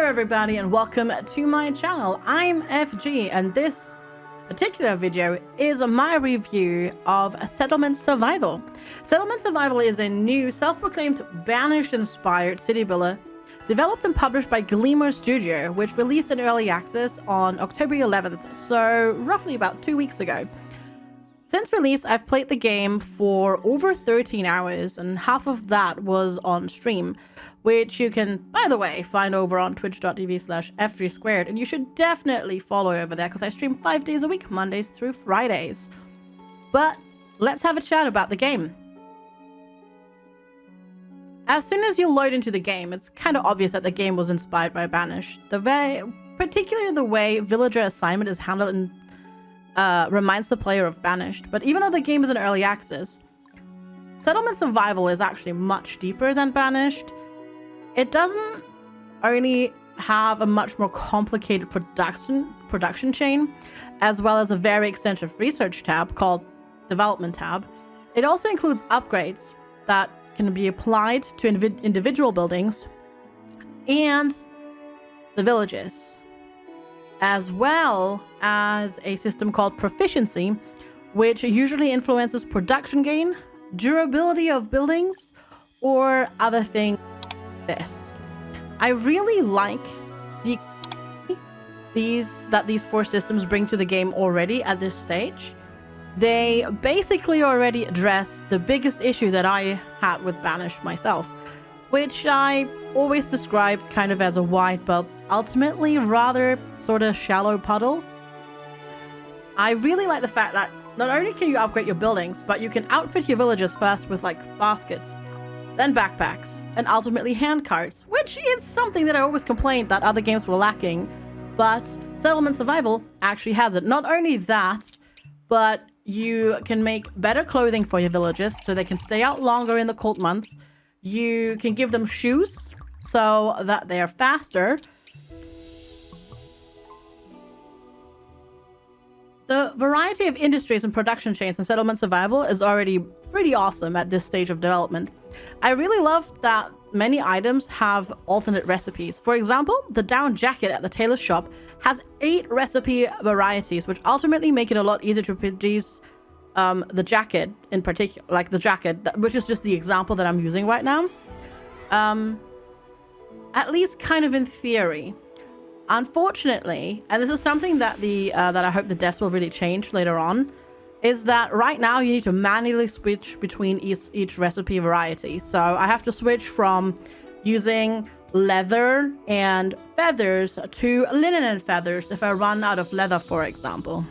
Hello everybody and welcome to my channel. I'm FG and this particular video is my review of Settlement Survival. Settlement Survival is a new self-proclaimed Banished inspired city builder developed and published by Gleamer Studio, which released in early access on October 11th, so roughly about 2 weeks ago. Since release, I've played the game for over 13 hours and half of that was on stream, which you can, by the way, find over on twitch.tv/FGSQUARED, and you should definitely follow over there because I stream 5 days a week, Mondays through Fridays. But let's have a chat about the game. As soon as you load into the game, it's kind of obvious that the game was inspired by Banished. Particularly the way villager assignment is handled and reminds the player of Banished. But even though the game is in early access, Settlement Survival is actually much deeper than Banished. It doesn't only have a much more complicated production chain, as well as a very extensive research tab called Development tab. It also includes upgrades that can be applied to individual buildings and the villages, as well as a system called Proficiency, which usually influences production gain, durability of buildings, or other things. I really like these four systems bring to the game already at this stage. They basically already address the biggest issue that I had with Banished myself, which I always described kind of as a wide but ultimately rather sort of shallow puddle. I really like the fact that not only can you upgrade your buildings, but you can outfit your villagers first with like baskets, then backpacks, and ultimately handcarts, which is something that I always complained that other games were lacking, but Settlement Survival actually has it. Not only that, but you can make better clothing for your villagers so they can stay out longer in the cold months. You can give them shoes so that they are faster. The variety of industries and production chains in Settlement Survival is already pretty awesome at this stage of development. I really love that many items have alternate recipes. For example, the down jacket at the tailor shop has 8 recipe varieties, which ultimately make it a lot easier to produce the jacket in particular, like the jacket, which is just the example that I'm using right now. At least kind of in theory. Unfortunately, and this is something that that I hope the devs will really change later on, is that right now you need to manually switch between each recipe variety. So I have to switch from using leather and feathers to linen and feathers if I run out of leather, for example.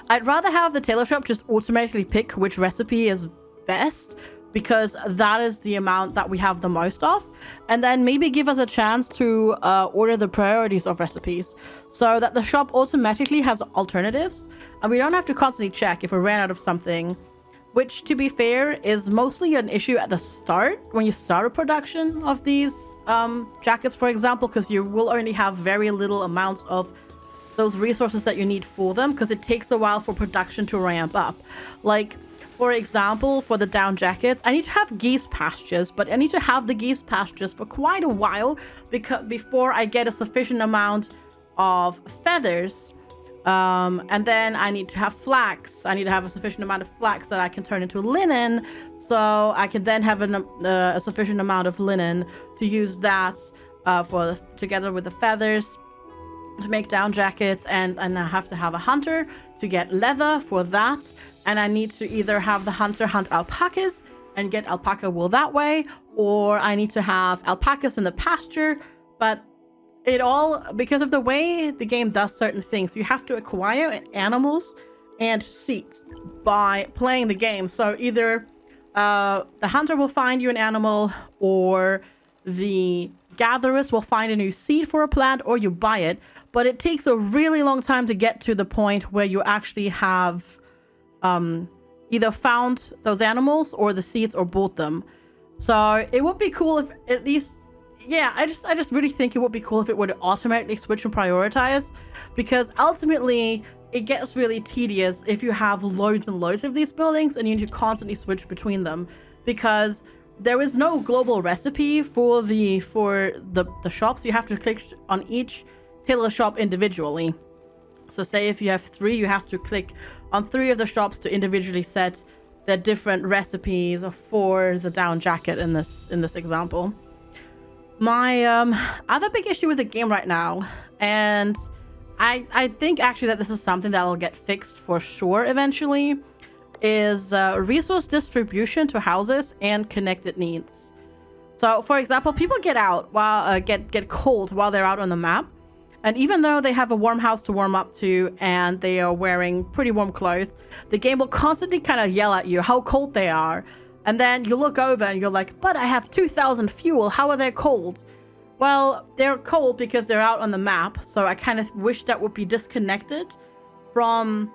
I'd rather have the tailor shop just automatically pick which recipe is best, because that is the amount that we have the most of, and then maybe give us a chance to order the priorities of recipes so that the shop automatically has alternatives and we don't have to constantly check if we ran out of something, which, to be fair, is mostly an issue at the start when you start a production of these jackets, for example, because you will only have very little amounts of those resources that you need for them, because it takes a while for production to ramp up. Like, for example, for the down jackets, I need to have geese pastures, but I need to have the geese pastures for quite a while before I get a sufficient amount of feathers. And then I need to have flax. I need to have a sufficient amount of flax that I can turn into linen, so I can then have a sufficient amount of linen to use that together with the feathers to make down jackets, and I have to have a hunter to get leather for that, and I need to either have the hunter hunt alpacas and get alpaca wool that way, or I need to have alpacas in the pasture. But it all, because of the way the game does certain things, you have to acquire animals and seeds by playing the game. So either the hunter will find you an animal, or the gatherers will find a new seed for a plant, or you buy it. But it takes a really long time to get to the point where you actually have either found those animals or the seeds, or bought them. So it would be cool if at least, yeah, I just really think it would be cool if it would automatically switch and prioritize, because ultimately it gets really tedious if you have loads and loads of these buildings and you need to constantly switch between them, because there is no global recipe for the shops. You have to click on each tailor shop individually. So say if you have 3, you have to click on 3 of the shops to individually set their different recipes for the down jacket in this example. My other big issue with the game right now, and I think actually that this is something that will get fixed for sure eventually, is resource distribution to houses and connected needs. So for example, people get out while get cold while they're out on the map, and even though they have a warm house to warm up to and they are wearing pretty warm clothes, the game will constantly kind of yell at you how cold they are. And then you look over and you're like, but I have 2,000 fuel, how are they cold? Well, they're cold because they're out on the map, so I kind of wish that would be disconnected from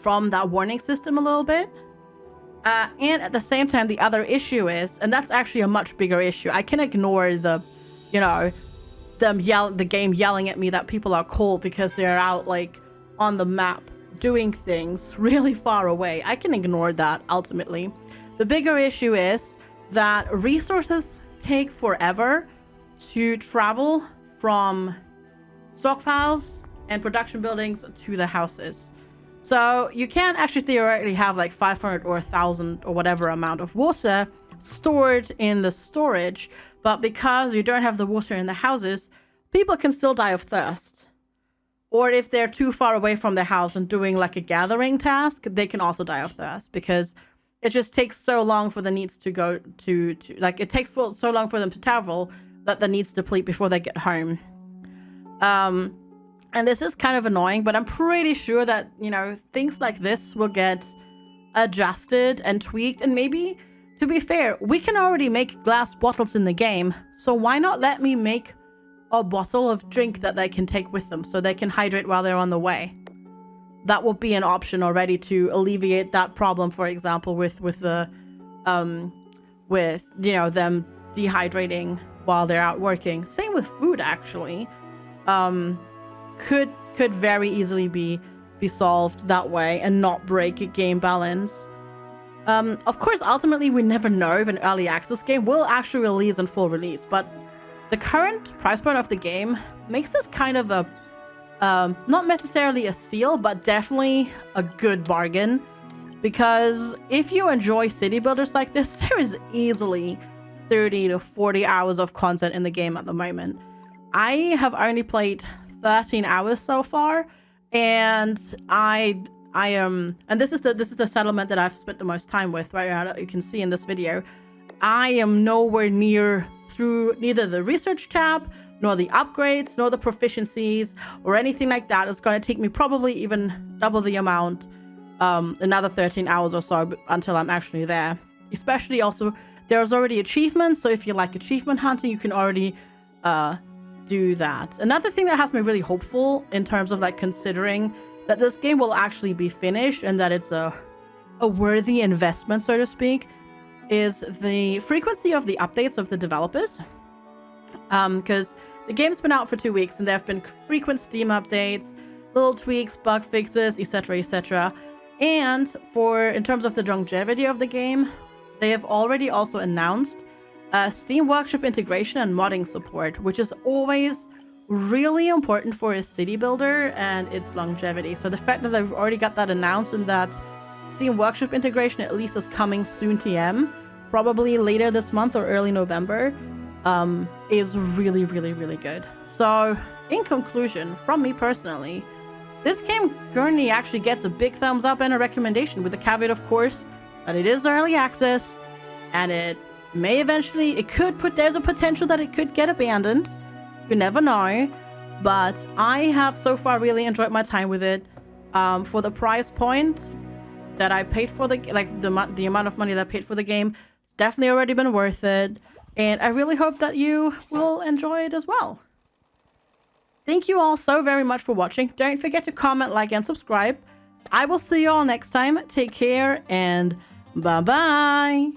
that warning system a little bit. And at the same time, the other issue is, and that's actually a much bigger issue, I can ignore the, you know, the game yelling at me that people are cold because they're out like on the map doing things really far away. I can ignore that ultimately. The bigger issue is that resources take forever to travel from stockpiles and production buildings to the houses. So you can actually theoretically have like 500 or 1,000 or whatever amount of water stored in the storage, but because you don't have the water in the houses, people can still die of thirst. Or if they're too far away from their house and doing like a gathering task, they can also die of thirst because it just takes so long for the needs to go to like it takes so long for them to travel that the needs deplete before they get home. And this is kind of annoying, but I'm pretty sure that, you know, things like this will get adjusted and tweaked. And maybe, to be fair, we can already make glass bottles in the game, so why not let me make a bottle of drink that they can take with them so they can hydrate while they're on the way? That will be an option already to alleviate that problem, for example, with the you know, them dehydrating while they're out working. Same with food, actually. Could very easily be solved that way and not break game balance. Of course, ultimately, we never know if an early access game will actually release in full release, but the current price point of the game makes this kind of a not necessarily a steal, but definitely a good bargain. Because if you enjoy city builders like this, there is easily 30 to 40 hours of content in the game at the moment. I have only played 13 hours so far, and I am, and this is the settlement that I've spent the most time with right now, that you can see in this video. I am nowhere near through neither the research tab, nor the upgrades, nor the proficiencies, or anything like that. It's going to take me probably even double the amount, another 13 hours or so until I'm actually there. Especially also, there's already achievements, so if you like achievement hunting, you can already do that. Another thing that has me really hopeful in terms of like considering that this game will actually be finished and that it's a worthy investment, so to speak, is the frequency of the updates of the developers. Because the game's been out for 2 weeks and there have been frequent Steam updates, little tweaks, bug fixes, etc., etc. And in terms of the longevity of the game, they have already also announced Steam Workshop integration and modding support, which is always really important for a city builder and its longevity. So the fact that they've already got that announced and that Steam Workshop integration at least is coming soon TM, probably later this month or early November, is really, really, really good. So in conclusion, from me personally, this game currently actually gets a big thumbs up and a recommendation, with the caveat, of course, that it is early access and it may eventually, there's a potential that it could get abandoned. You never know. But I have so far really enjoyed my time with it. For the price point that I paid for the amount of money that I paid for the game, definitely already been worth it. And I really hope that you will enjoy it as well. Thank you all so very much for watching. Don't forget to comment, like, and subscribe. I will see you all next time. Take care and bye-bye.